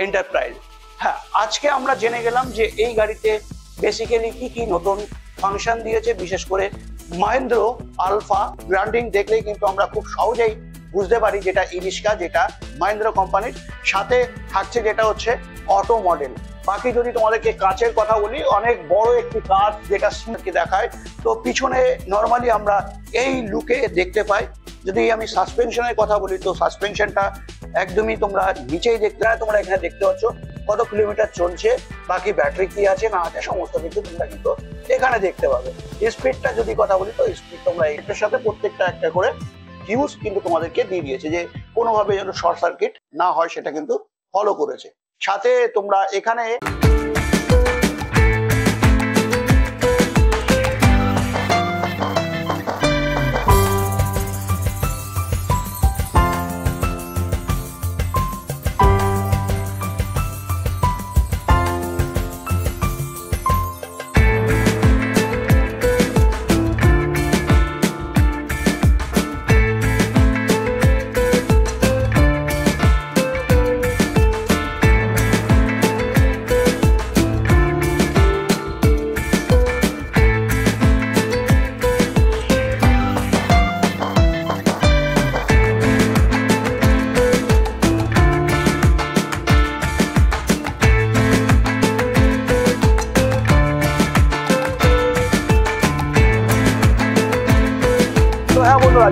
Enterprise. হ্যাঁ, আজকে আমরা জেনে গেলাম যে এই গাড়িতে বেসিক্যালি কি কি নতুন ফাংশন দিয়েছে। বিশেষ করে মহেন্দ্র আলফা ব্র্যান্ডিং দেখলেই কিন্তু আমরা খুব সহজেই বুঝতে পারি যেটা ই-রিক্সা, যেটা মহেন্দ্র কোম্পানির। সাথে থাকছে যেটা হচ্ছে অটো মডেল। বাকি যদি তোমাদেরকে কাঁচের কথা বলি, অনেক বড় একটি কাঁচ যেটা সিটকে দেখায়। তো পিছনে নর্মালি আমরা এই লুকে দেখতে পাই। যদি আমি সাসপেনশনের কথা বলি, তো সাসপেনশনটা একদমই তোমরা নিচেই দেখতে হয়। তোমরা এখানে দেখতে পাচ্ছ কত কিলোমিটার চলছে, বাকি ব্যাটারি কি আছে না আছে সমস্ত কিছু তোমরা কিন্তু এখানে দেখতে পাবে। স্পিডটা যদি কথা বলি, তো স্পিড তোমরা এটার সাথে প্রত্যেকটা একটা করে ফিউজ কিন্তু তোমাদেরকে দিয়ে দিয়েছে, যে কোনোভাবে যেন শর্ট সার্কিট না হয় সেটা কিন্তু ফলো করেছে। সাথে তোমরা এখানে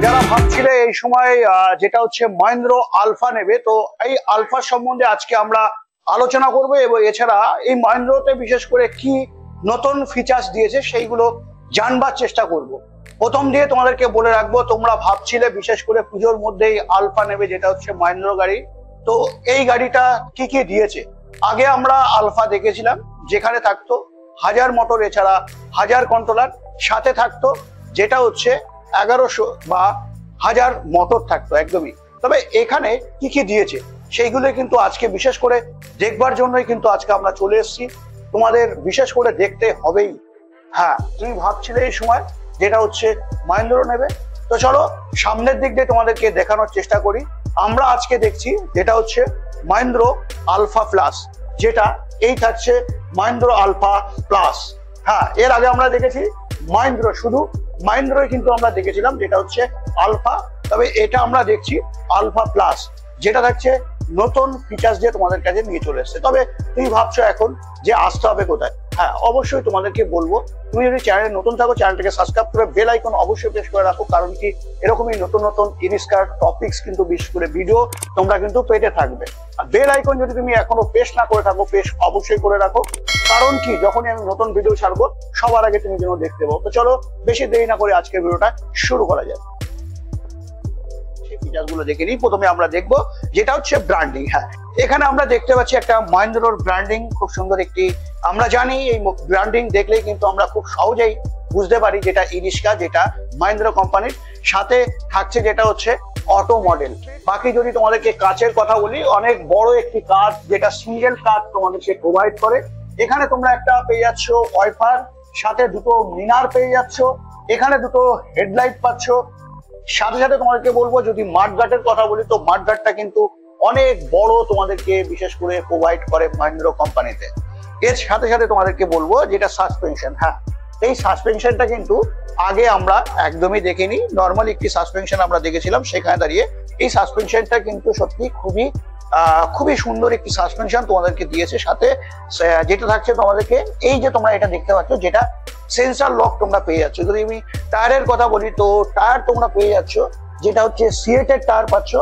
যারা ভাবছিলে এই সময় যেটা হচ্ছে মহেন্দ্র আলফা নেবে, তো এই আলফা সম্বন্ধে আজকে আমরা আলোচনা করব। এবং এছাড়া এই মহেন্দ্রতে বিশেষ করে কি নতুন ফিচার্স দিয়েছে সেইগুলো জানবার চেষ্টা করব। প্রথম দিয়ে তোমাদেরকে বলে রাখবো, তোমরা ভাবছিলে বিশেষ করে পুজোর মধ্যেই আলফা নেবে, যেটা হচ্ছে মহেন্দ্র গাড়ি। তো এই গাড়িটা কি কি দিয়েছে? আগে আমরা আলফা দেখেছিলাম যেখানে থাকতো 1000 মোটর, এছাড়া 1000 কন্ট্রোলার, সাথে থাকতো যেটা হচ্ছে 1100 বা 1000 মোটর থাকতো একদমই। তবে এখানে কি কি দিয়েছে সেইগুলো কিন্তু আজকে বিশেষ করে দেখবার জন্যই কিন্তু আজকে আমরা চলে এসেছি। তোমাদের বিশেষ করে দেখতে হবেই। হ্যাঁ, তুমি ভাবছিলে এই সময় যেটা হচ্ছে মহেন্দ্র নেবে, তো চলো সামনের দিক দিয়ে তোমাদেরকে দেখানোর চেষ্টা করি। আমরা আজকে দেখছি যেটা হচ্ছে মহেন্দ্র আলফা প্লাস, যেটা এই থাকছে মহেন্দ্র আলফা প্লাস। হ্যাঁ, এর আগে আমরা দেখেছি মহেন্দ্র, শুধু মহেন্দ্রই কিন্তু আমরা দেখেছিলাম যেটা হচ্ছে আলফা। তবে এটা আমরা দেখছি আলফা প্লাস, যেটা থাকছে নতুন ফিচার্স দিয়ে তোমাদের কাছে নিয়ে চলে এসছে। তবে তুমি ভাবছো এখন যে আসতে হবে কোথায়? হ্যাঁ, অবশ্যই তোমাদেরকে বলবো, তুমি যদি চ্যানেলে নতুন থাকো চ্যানেলটাকে সাবস্ক্রাইব করে বেল আইকন অবশ্যই প্রেস করে রাখো। কারণ কি, এরকমই নতুন নতুন ই-রিক্সার টপিকস কিন্তু বিশেষ করে ভিডিও তোমরা কিন্তু পেতে থাকবে। আর বেল আইকন যদি তুমি এখনো প্রেস না করে থাকো, প্রেস অবশ্যই করে রাখো। কারণ কি, যখনই আমি নতুন ভিডিও ছাড়বো সবার আগে তুমি যেন দেখতে পাবো। তো চলো বেশি দেরি না করে আজকের ভিডিওটা শুরু করা যাক। ফিচারগুলো দেখে নিই। প্রথমে আমরা দেখবো যেটা হচ্ছে ব্র্যান্ডিং। হ্যাঁ, এখানে আমরা দেখতে পাচ্ছি একটা মহেন্দ্রর ব্র্যান্ডিং, খুব সুন্দর একটি। আমরা জানি এই ব্র্যান্ডিং দেখলেই কিন্তু আমরা খুব সহজেই বুঝতে পারি যেটা ই-রিক্সা, যেটা মহেন্দ্র কোম্পানির। সাথে থাকছে যেটা হচ্ছে অটো মডেল। বাকি যদি তোমাদেরকে কাঁচের কথা বলি, অনেক বড় একটি কাঁচ, যেটা সিঙ্গেল কাঁচ তোমাদেরকে প্রোভাইড করে। এখানে তোমরা একটা পেয়ে যাচ্ছ ওয়াইপার, সাথে দুটো মিনার পেয়ে যাচ্ছ, এখানে দুটো হেডলাইট পাচ্ছ। সাথে সাথে তোমাদেরকে বলবো, যদি মাঠগার্ডের কথা বলি, তো মাঠগার্ডটা কিন্তু অনেক বড় তোমাদেরকে বিশেষ করে প্রোভাইড করে মহেন্দ্র কোম্পানিতে। এর সাথে সাথে তোমাদেরকে বলবো যেটা সাসপেনশন। হ্যাঁ, এই সাসপেনশনটা কিন্তু আগে আমরা একদমই দেখিনি। নর্মাল একটি সাসপেনশন আমরা দেখেছিলাম, সেখানে দাঁড়িয়ে এই সাসপেনশনটা কিন্তু সত্যি খুবই সুন্দর একটি সাসপেনশন তোমাদেরকে দিয়েছে। সাথে যেটা থাকছে তোমাদেরকে, এই যে তোমরা এটা দেখতে পাচ্ছ, যেটা সেন্সার লক তোমরা পেয়ে যাচ্ছ। যদি আমি টায়ারের কথা বলি, তো টায়ার তোমরা পেয়ে যাচ্ছ যেটা হচ্ছে সিএটের টায়ার পাচ্ছ।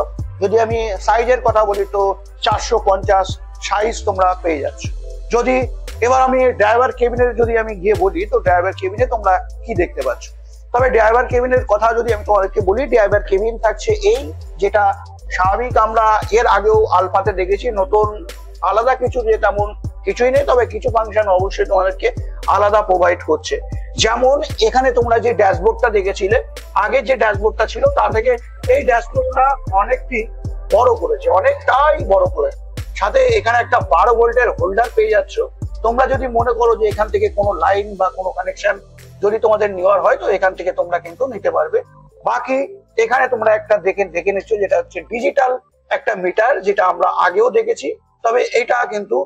যদি আমি সাইজের কথা বলি, তো 450 সাইজ তোমরা পেয়ে যাচ্ছ। যদি এবার আমি ড্রাইভার কেবিনের যদি আমি গিয়ে বলি, তো ড্রাইভার কেবিনে তোমরা কি দেখতে পাচ্ছ? তবে ড্রাইভার কেবিনের কথা যদি আমি তোমাদেরকে বলি, ড্রাইভার কেবিন থাকছে এই, যেটা স্বাভাবিক আমরা এর আগেও আলফাতে দেখেছি। নতুন আলাদা কিছু যে তেমন কিছুই নেই, তবে কিছু ফাংশন অবশ্যই তোমাদেরকে আলাদা প্রোভাইড করছে। যেমন এখানে তোমরা যে ড্যাশবোর্ডটা দেখেছিলে, আগে যে ড্যাশবোর্ডটা ছিল তার থেকে এই ড্যাশবোর্ডটা অনেকটাই বড় করেছে। সাথে এখানে একটা 12 ভোল্টের হোল্ডার পেয়ে যাচ্ছ। তোমরা যদি মনে করো যে এখান থেকে কোনো লাইন বা কোনো কানেকশন যদি তোমাদের নেওয়ার হয়, তো এখান থেকে তোমরা কিন্তু নিতে পারবে। বাকি এখানে তোমরা একটা দেখে নিচ্ছ, যেটা হচ্ছে ডিজিটাল একটা মিটার, যেটা আমরা আগেও দেখেছি। তবে এটা কিন্তু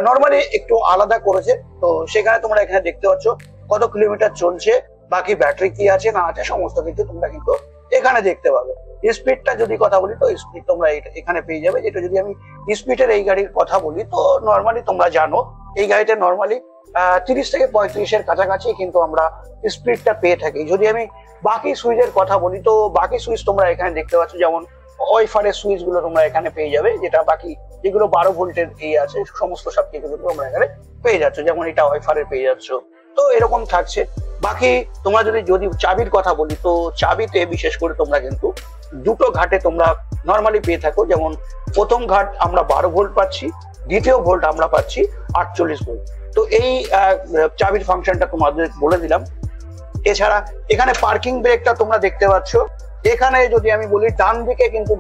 নর্মালি একটু আলাদা করেছে। তো সেখানে তোমরা এখানে দেখতে পাচ্ছ কত কিলোমিটার চলছে, বাকি ব্যাটারি কি আছে না আছে সমস্ত কিছু তোমরা কিন্তু এখানে দেখতে পাবে। স্পিডটা যদি কথা বলি তো স্পিড তোমরা এখানে পেয়ে যাবে। যেটা যদি আমি স্পিডের এই গাড়ির কথা বলি তো নর্মালি তোমরা জানো এই গাড়িতে নর্মালি 30 থেকে 35-এর কাছাকাছি কিন্তু আমরা স্পিডটা পেয়ে থাকি। যদি আমি বাকি সুইচের কথা বলি তো বাকি সুইচ তোমরা এখানে দেখতে পাচ্ছ, যেমন ওয়াইফারের সুইচ গুলো তোমরা এখানে পেয়ে যাবে, যেটা বাকি যেগুলো 12 ভোল্টের এই আছে সমস্ত সব কিছু তোমরা এখানে পেয়ে যাচ্ছ, যেমন এটা ওয়াইফারের পেয়ে যাচ্ছ। তো এরকম থাকছে। বাকি তোমরা যদি চাবির কথা বলি তো চাবিতে বিশেষ করে তোমরা কিন্তু দুটো ঘাটে তোমরা নর্মালি পেয়ে থাকো। যেমন প্রথম ঘাট আমরা 12 ভোল্ট পাচ্ছি, দ্বিতীয় ভোল্ট আমরা পাচ্ছি 48 ভোল্ট। তো এই চাবির ফাংশনটা তোমাদের বলে দিলাম। এছাড়া এখানে পার্কিং ব্রেকটা তোমরা দেখতে পাচ্ছ। এখানে যদি আমি বলি ডান দিকে কিন্তু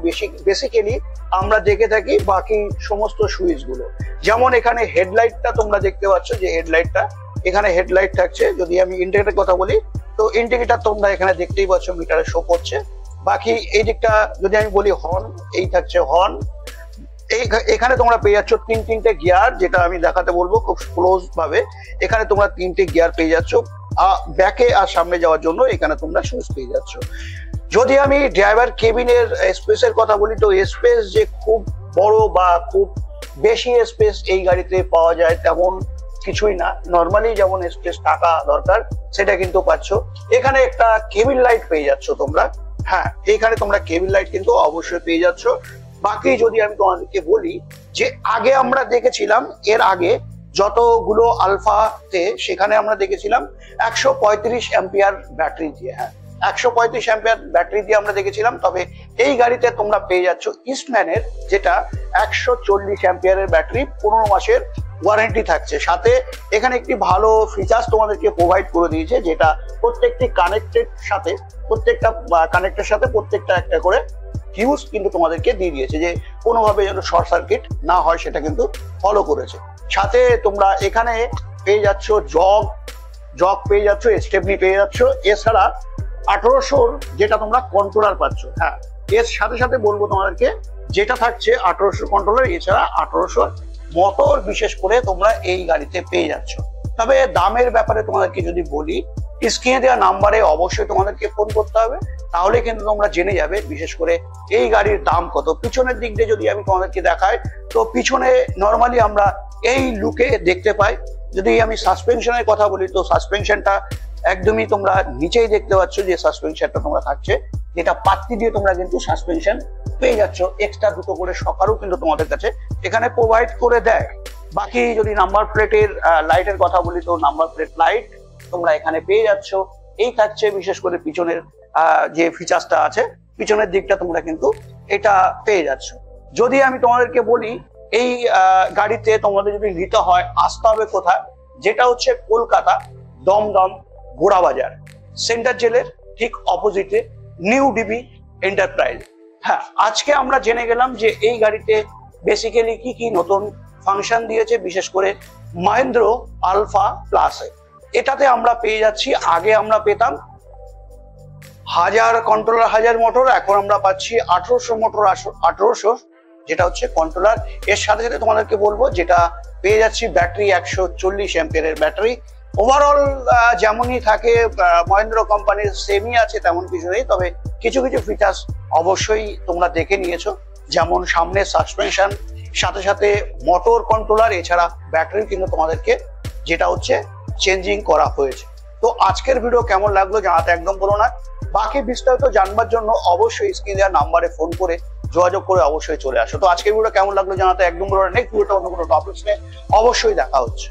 বেসিক্যালি আমরা দেখে থাকি বাকি সমস্ত সুইচ গুলো। যেমন এখানে হেডলাইটটা তোমরা দেখতে পাচ্ছ, যে হেডলাইটটা এখানে হেডলাইট থাকছে। যদি আমি ইন্ডিকেটরের কথা বলি তো ইন্ডিকেটর তোমরা এখানে দেখতেই পাচ্ছ মিটারে শো করছে। বাকি এই দিকটা যদি আমি বলি হর্ন, এই থাকছে হর্ন। এখানে তোমরা পেয়ে যাচ্ছ তিনটে গিয়ার, যেটা আমি দেখাতে বলবো খুব ক্লোজ ভাবে। এখানে তোমরা 3টে গিয়ার পেয়ে যাচ্ছ ব্যাকে আর সামনে যাওয়ার জন্য। এখানে তোমরা সুইচ পেয়ে যাচ্ছ। যদি আমি ড্রাইভার কেবিনের স্পেসের কথা বলি তো স্পেস যে খুব বড় বা খুব বেশি স্পেস এই গাড়িতে পাওয়া যায় তেমন কিছুই না। নর্মালি যেমন স্পেস টাকা দরকার সেটা কিন্তু পাচ্ছ। এখানে একটা কেবিন লাইট পেয়ে যাচ্ছ তোমরা। হ্যাঁ, এখানে তোমরা কেবিন লাইট কিন্তু অবশ্যই পেয়ে যাচ্ছ। বাকি যদি আমি তোমাদেরকে বলি যে আগে আমরা দেখেছিলাম, এর আগে যতগুলো আলফাতে সেখানে আমরা দেখেছিলাম 135 অ্যাম্পিয়ার ব্যাটারি দিয়ে। হ্যাঁ, 135 অ্যাম্পিয়ার ব্যাটারি দিয়ে আমরা দেখেছিলাম। তবে এই গাড়িতে তোমরা পেয়ে যাচ্ছ ইস্টম্যানের, যেটা 140 অ্যাম্পিয়ারের ব্যাটারি, 15 মাসের ওয়ারেন্টি থাকছে। সাথে এখানে একটি ভালো ফিচার্স তোমাদেরকে প্রোভাইড করে দিয়েছে, যেটা প্রত্যেকটা কানেক্টের সাথে প্রত্যেকটা একটা করে ফিউজ কিন্তু তোমাদেরকে দিয়ে দিয়েছে, যে কোনোভাবে যেন শর্ট সার্কিট না হয় সেটা কিন্তু ফলো করেছে। সাথে তোমরা এখানে পেয়ে যাচ্ছ জগ পেয়ে যাচ্ছ, স্টেপনি পেয়ে যাচ্ছ। এছাড়া 1800 যেটা তোমরা কন্ট্রোলার পাচ্ছ। হ্যাঁ, এর সাথে সাথে বলবো তোমাদেরকে যেটা থাকছে 1800 কন্ট্রোলার, এছাড়া 1800 মোটর বিশেষ করে তোমরা এই গাড়িতে পেয়ে যাচ্ছ। তবে দামের ব্যাপারে তোমাদেরকে যদি বলি, স্ক্রিনে দেওয়া নাম্বারে অবশ্যই তোমাদেরকে ফোন করতে হবে, তাহলে কিন্তু তোমরা জেনে যাবে বিশেষ করে এই গাড়ির দাম কত। পিছনের দিক দিয়ে যদি আমি তোমাদেরকে দেখাই তো পিছনে নর্মালি আমরা এই লুকে দেখতে পাই। যদি আমি সাসপেনশনের কথা বলি তো সাসপেনশনটা একদমই তোমরা নিচেই দেখতে পাচ্ছ, যে সাসপেনশনটা তোমরা থাকছে, যেটা পাত্তি দিয়ে তোমরা কিন্তু সাসপেনশন পেয়ে যাচ্ছ। এক্সট্রা দুটো করে সকারও কিন্তু তোমাদের কাছে এখানে প্রোভাইড করে দেয়। বাকি যদি নাম্বার প্লেটের লাইটের কথা বলি তো নাম্বার প্লেট লাইট তোমরা এখানে পেয়ে যাচ্ছ। এই থাকছে বিশেষ করে পিছনের যে ফিচার্সটা আছে, পিছনের দিকটা তোমরা কিন্তু এটা পেয়ে যাচ্ছ। যদি আমি তোমাদেরকে বলি এই গাড়িতে তোমাদের যদি নিতে হয় আসতে হবে কোথায়, যেটা হচ্ছে কলকাতা দমদম গোড়াবাজার সেন্টার জেলের ঠিক অপোজিটে নিউ ডিবি এন্টারপ্রাইজ। হ্যাঁ, আজকে আমরা জেনে গেলাম যে এই গাড়িতে বেসিক্যালি কি কি নতুন ফাংশন দিয়েছে, বিশেষ করে মহেন্দ্র আলফা প্লাসে। এটাতে আমরা পেয়ে যাচ্ছি, আগে আমরা পেতাম 1000 কন্ট্রোলার 1000 মোটর, এখন আমরা পাচ্ছি 1800 মোটর 1800 যেটা হচ্ছে কন্ট্রোলার। এর সাথে সাথে তোমাদেরকে বলবো যেটা পেয়ে যাচ্ছি ব্যাটারি 140 অ্যাম্পিয়ারের ব্যাটারি। ওভারঅল যেমনই থাকে মহেন্দ্র কোম্পানির সেমই আছে, তেমন কিছু নেই। তবে কিছু কিছু ফিচার্স অবশ্যই তোমরা দেখে নিয়েছো, যেমন সামনে সাসপেনশন, সাথে সাথে মোটর কন্ট্রোলার, এছাড়া ব্যাটারি কিন্তু তোমাদেরকে যেটা হচ্ছে চেঞ্জিং করা হয়েছে। তো আজকের ভিডিও কেমন লাগলো জানাতে একদম বলো না। বাকি বিস্তারিত জানবার জন্য অবশ্যই স্ক্রিনে দেওয়া নাম্বারে ফোন করে যোগাযোগ করে অবশ্যই চলে আসো। তো আজকের ভিডিও কেমন লাগলো জানাতে একদম বলো না। নেক্সট ভিডিওটা অন্য কোনো টপিকস নিয়ে অবশ্যই দেখা হচ্ছে।